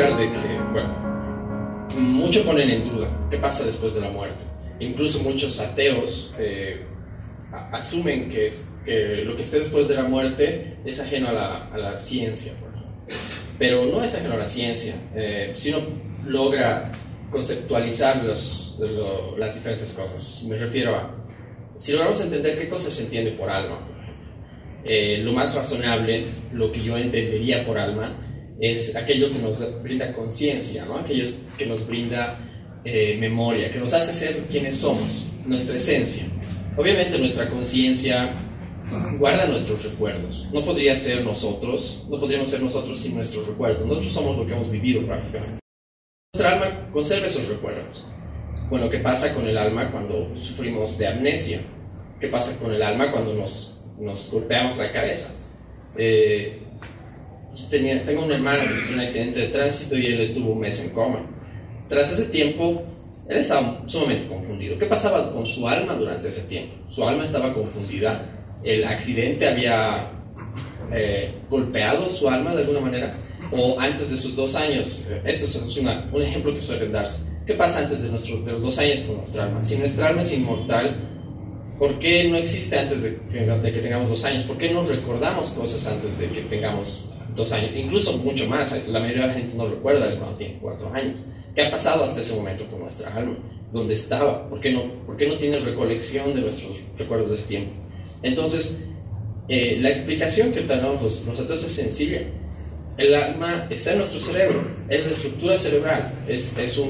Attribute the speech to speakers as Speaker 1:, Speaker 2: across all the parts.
Speaker 1: hablar de que, bueno, mucho ponen en duda qué pasa después de la muerte. Incluso muchos ateos asumen que lo que esté después de la muerte es ajeno a la ciencia, por ejemplo. Pero no es ajeno a la ciencia. Si uno logra conceptualizar las diferentes cosas, me refiero a, si logramos entender qué cosa se entiende por alma, lo más razonable, lo que yo entendería por alma, es aquello que nos brinda conciencia, ¿no? Aquello que nos brinda memoria, que nos hace ser quienes somos, nuestra esencia. Obviamente nuestra conciencia guarda nuestros recuerdos. No podría ser nosotros, no podríamos ser nosotros sin nuestros recuerdos. Nosotros somos lo que hemos vivido prácticamente. Nuestra alma conserva esos recuerdos. Bueno, ¿qué pasa con el alma cuando sufrimos de amnesia? ¿Qué pasa con el alma cuando nos golpeamos la cabeza? Tengo un hermano que sufrió un accidente de tránsito y él estuvo un mes en coma. Tras ese tiempo, él estaba sumamente confundido. ¿Qué pasaba con su alma durante ese tiempo? Su alma estaba confundida. El accidente había golpeado su alma de alguna manera. O antes de sus 2 años, esto es un ejemplo que suele darse. ¿Qué pasa antes de los 2 años con nuestra alma? Si nuestra alma es inmortal, ¿por qué no existe antes de que tengamos 2 años? ¿Por qué no recordamos cosas antes de que tengamos 2 años? Incluso mucho más. La mayoría de la gente no recuerda de cuando tiene 4 años. ¿Qué ha pasado hasta ese momento con nuestra alma? ¿Dónde estaba? ¿Por qué no tiene recolección de nuestros recuerdos de ese tiempo? Entonces, la explicación que tenemos los ateos es sencilla. El alma está en nuestro cerebro, es la estructura cerebral, es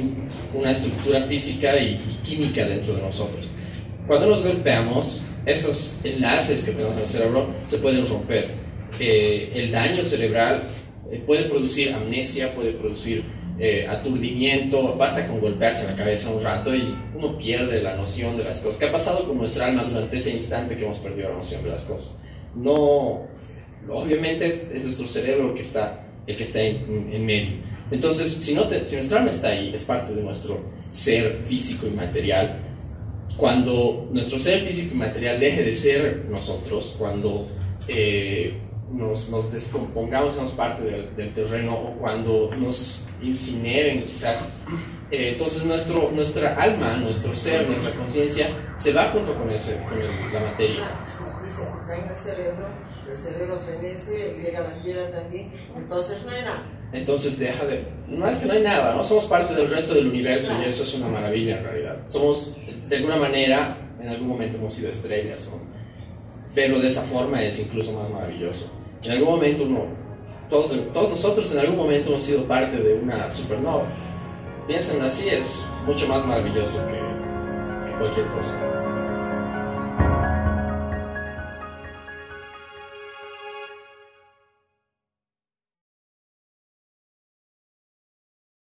Speaker 1: una estructura física y química dentro de nosotros. Cuando nos golpeamos, esos enlaces que tenemos en el cerebro se pueden romper. El daño cerebral puede producir amnesia, puede producir aturdimiento. Basta con golpearse la cabeza un rato y uno pierde la noción de las cosas. ¿Qué ha pasado con nuestra alma durante ese instante que hemos perdido la noción de las cosas? No, obviamente es nuestro cerebro el que está en medio. Entonces, si nuestra alma está ahí, es parte de nuestro ser físico y material. Cuando nuestro ser físico y material deje de ser nosotros, cuando nos descompongamos, somos parte del terreno, o cuando nos incineren quizás, entonces nuestra alma, nuestro ser, nuestra conciencia se va junto con la materia.
Speaker 2: Dice, está en el cerebro fenece, llega a la tierra también, entonces no hay nada. Entonces
Speaker 1: no es que no hay nada, ¿no? Somos parte del resto del universo y eso es una maravilla en realidad. Somos, de alguna manera, en algún momento hemos sido estrellas, ¿no? Pero de esa forma es incluso más maravilloso. En algún momento todos nosotros en algún momento hemos sido parte de una supernova. Piensen así, es mucho más maravilloso que cualquier cosa.